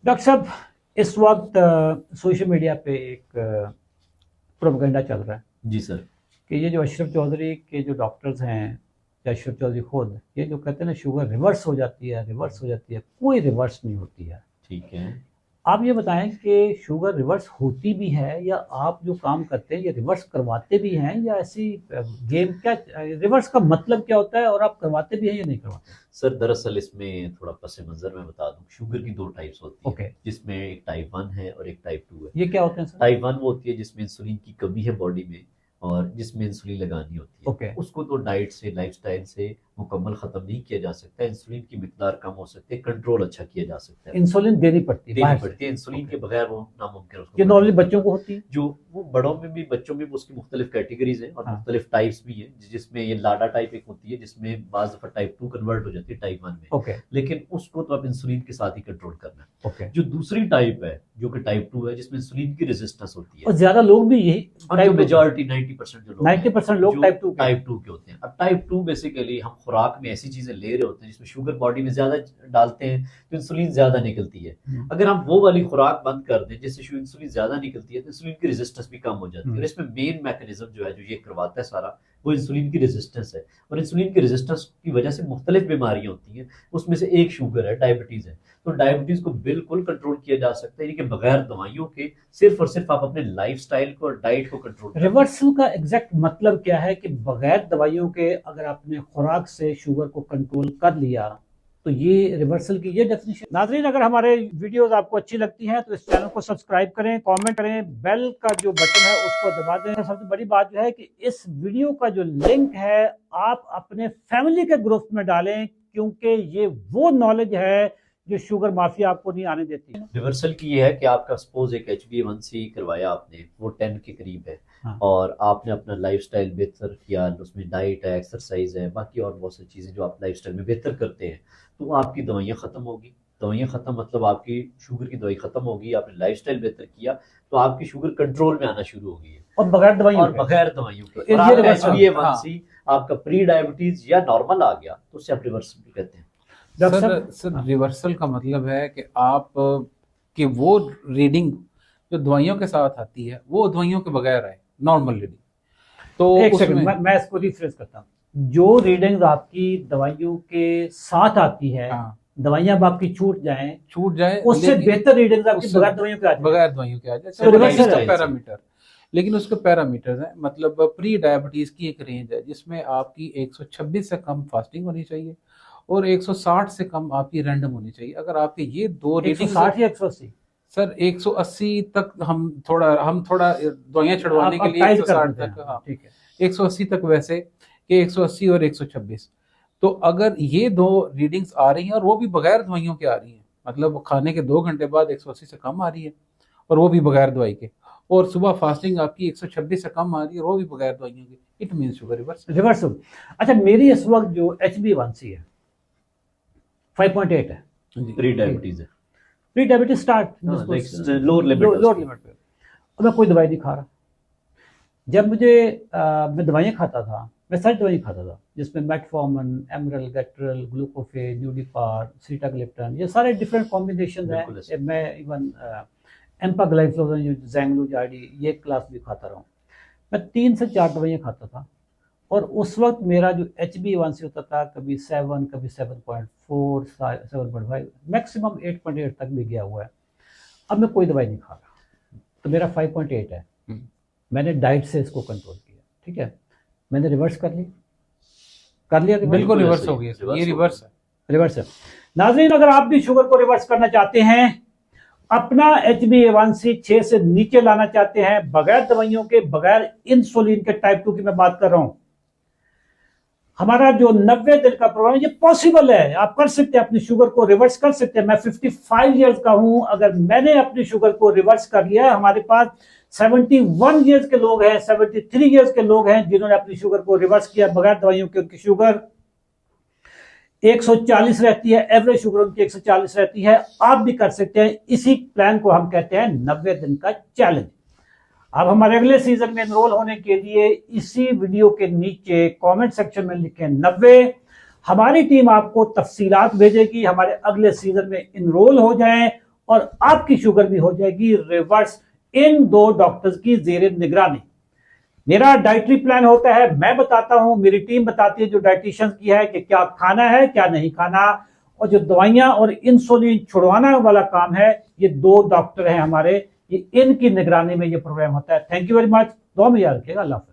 Doctor साहब, इस वक्त सोशल मीडिया पे एक प्रोपेगेंडा चल रहा है जी सर। कि ये जो अशरफ चौधरी के जो डॉक्टर्स हैं या अशरफ चौधरी खुद ये जो कहते हैं ना शुगर रिवर्स हो जाती है, रिवर्स हो जाती है, कोई रिवर्स नहीं होती है। ठीक है। आप ये बताएं कि शुगर रिवर्स होती भी है या आप जो काम करते हैं ये रिवर्स करवाते भी हैं या ऐसी गेम क्या, रिवर्स का मतलब क्या होता है और आप करवाते भी हैं या नहीं करवाते? सर दरअसल इसमें थोड़ा पस मंजर मैं बता दूं, शुगर की दो टाइप्स होती है। ओके, जिसमें एक टाइप 1 है और एक टाइप 2 है। ये क्या होते हैं सर? टाइप 1 वो होती है जिसमें इंसुलिन की कमी है बॉडी में और जिसमें इंसुलिन लगानी होती है। ओके, उसको तो डाइट से, लाइफस्टाइल से मुकम्मल खत्म नहीं किया जा सकता। इंसुलिन की मिकदार कम हो सकती है, कंट्रोल अच्छा किया जा सकता है। इंसुलिन देनी पड़ती है देनी बाहर से? पड़ती है, इंसुलिन ओके, के बगैर वो नामुमकिन है उसको ये नॉर्मली कंट्रोल बच्चों करना। को होती है? जो वो बड़ों में भी बच्चों में भी उसकी मुख्तलिफ कैटेगरीज हैं और हाँ, मुख्तलिफ टाइप्स भी हैं, जिसमें ये लाडा टाइप एक होती है जिसमें बाज दफा टाइप 2 कन्वर्ट हो जाती है टाइप 1 में। ओके, लेकिन उसको तो आप इंसुलिन के साथ ही कंट्रोल करना है। ओके। जो दूसरी टाइप है जो कि टाइप 2 है जिसमें इंसुलिन की रेजिस्टेंस होती और है। ज्यादा लोग भी यही और जो मेजॉरिटी 90% जो लोग 90% लोग टाइप 2 के टाइप 2 के होते हैं। अब टाइप 2 बेसिकली हम खुराक में ऐसी चीजें ले रहे होते हैं जिसमें शुगर बॉडी में ज्यादा डालते हैं तो इंसुलिन ज्यादा निकलती है। अगर हम वो वाली खुराक बंद कर दें जिससे इंसुलिन ज्यादा निकलती है तो इंसुलिन की रेजिस्टेंस भी कम हो जाती है। और इसमें मेन मैकेनिज्म जो है जो ये करवाता है सारा, वो इंसुलिन की रेजिस्टेंस है। और इंसुलिन की रेजिस्टेंस की वजह से मुख्तलिफ बीमारियां होती हैं, उसमें से एक शुगर है, डायबिटीज है। तो डायबिटीज को बिल्कुल कंट्रोल किया जा सकता है, यानी कि बगैर दवाइयों के, सिर्फ और सिर्फ आप अपने लाइफस्टाइल को और डाइट को कंट्रोल करें। रिवर्सल का एग्जैक्ट मतलब क्या है कि बगैर दवाइयों के अगर आपने खुराक से शुगर को कंट्रोल कर लिया तो ये रिवर्सल की ये डेफिनेशन। नाजरीन, अगर हमारे वीडियोस आपको अच्छी लगती हैं तो इस चैनल को सब्सक्राइब करें, कमेंट करें, बेल का जो बटन है उसको दबा दें। सबसे बड़ी बात जो है कि इस वीडियो का जो लिंक है आप अपने फैमिली के ग्रुप में डालें, क्योंकि ये वो नॉलेज है जो शुगर माफिया आपको नहीं आने देती है। रिवर्सल की ये है कि आपका सपोज एक HbA1c करवाया आपने, वो 10 के करीब है। हाँ। और आपने अपना लाइफस्टाइल बेहतर किया, उसमें डाइट है, एक्सरसाइज है, बाकी और बहुत सारी चीज़ें जो आप लाइफस्टाइल में बेहतर करते हैं, तो आपकी दवाइयाँ ख़त्म होगी। दवाइयाँ ख़त्म मतलब आपकी शुगर की दवाई ख़त्म होगी। आपने लाइफस्टाइल बेहतर किया तो आपकी शुगर कंट्रोल में आना शुरू होगी और बगैर दवाइयों और बगैर दवाइयों के। ये और आपका रिवर्सल। HbA1c आपका प्री डायबिटीज या नॉर्मल आ गया तो उससे आप रिवर्सल भी कहते हैं। सर रिवर्सल का मतलब है कि आप कि वो रीडिंग जो दवाइयों के साथ आती है वो दवाइयों के बगैर आए, नॉर्मल रीडिंग। तो एक उसमें सेकंड, मैं इसको रिफ्रेश करता हूँ। जो रीडिंग्स आपकी दवाइयों के साथ आती है, हाँ, दवाइयां अब आपकी छूट जाए, उससे बेहतर रीडिंग्स आपकी उससे बगैर दवाइयों के आती है। बगैर दवाइयों के आ जाए। तो रिवर्सल उसका है। पैरामीटर, लेकिन उसके पैरामीटर्स हैं। मतलब प्री डायबिटीज की एक रेंज है जिसमें आपकी 126 से कम फास्टिंग होनी चाहिए और 160 से कम आपकी रैंडम होनी चाहिए। अगर आपके ये दो रीडिंग 160 या 180? सर 180 तक हम थोड़ा दवाइयां छुड़वाने के लिए 160 तक, हाँ ठीक है, 180 तक, वैसे कि 180 और 126। तो अगर ये दो रीडिंग्स आ रही हैं और वो भी बगैर दवाइयों के आ रही हैं, मतलब खाने के 2 घंटे बाद 180 से कम आ रही है और वो भी बगैर दवाई के, और सुबह फास्टिंग आपकी 126 से कम आ रही है और वो भी बगैर दवाइयों के, इट मीन शुगर रिवर्सल। अच्छा, मेरी इस वक्त जो HbA1c है 5.8 है, प्री डायबिटीज है, pre diabetes start lower limit पे, और मैं कोई दवाई नहीं खा रहा। जब मैं दवाइयाँ खाता था, मैं सारी दवाइयाँ खाता था जिसमें मेटफॉर्मन, एमरल, गेट्रल, ग्लूकोफे, न्यूडिपार, सीटाग्लिप्टन, ये सारे डिफरेंट कॉम्बिनेशन हैं। मैं इवन एम्पाग्लाइफलोजन, ज़ैंगलूजाइडी, ये क्लास भी खाता रहा हूँ। मैं 3 से 4 दवाइयाँ खाता था और उस वक्त मेरा जो HbA1c होता था कभी 7, कभी 7.4, 7.5, मैक्सिमम 8.8 तक भी गया हुआ है। अब मैं कोई दवाई नहीं खा रहा तो मेरा 5.8 है। मैंने डाइट से इसको कंट्रोल किया, ठीक है, मैंने रिवर्स कर लिया, बिल्कुल रिवर्स हो गया। ये रिवर्स है। नाज़रीन, अगर आप भी शुगर को रिवर्स करना चाहते हैं, अपना HbA1c 6 से नीचे लाना चाहते हैं, बगैर दवाइयों के, बगैर इंसुलिन के, टाइप 2 की मैं बात कर रहा हूं, हमारा जो 90 दिन का प्रोग्राम ये पॉसिबल है। आप कर सकते हैं, अपनी शुगर को रिवर्स कर सकते हैं। मैं 55 इयर्स का हूं, अगर मैंने अपनी शुगर को रिवर्स कर लिया, हमारे पास 71 इयर्स के लोग हैं, 73 इयर्स के लोग हैं जिन्होंने अपनी शुगर को रिवर्स किया बगैर दवाइयों के। उनकी शुगर 140 रहती है, एवरेज शुगर उनकी 140 रहती है। आप भी कर सकते हैं। इसी प्लान को हम कहते हैं 90 दिन का चैलेंज। अब हमारे अगले सीजन में एनरोल होने के लिए इसी वीडियो के नीचे कमेंट सेक्शन में लिखें 90। हमारी टीम आपको तफसीलात भेजेगी, हमारे अगले सीजन में एनरोल हो जाएं और आपकी शुगर भी हो जाएगी रिवर्स इन 2 डॉक्टर्स की जेर निगरानी। मेरा डाइटरी प्लान होता है, मैं बताता हूं, मेरी टीम बताती है जो डाइटिशियंस की है कि क्या खाना है क्या नहीं खाना, और जो दवाइयां और इंसुलिन छुड़वाना वाला काम है ये 2 डॉक्टर हैं हमारे, ये इनकी निगरानी में ये प्रोग्राम होता है। थैंक यू वेरी मच, दुआ में याद रखिएगा। अल्लाह हाफ़िज़।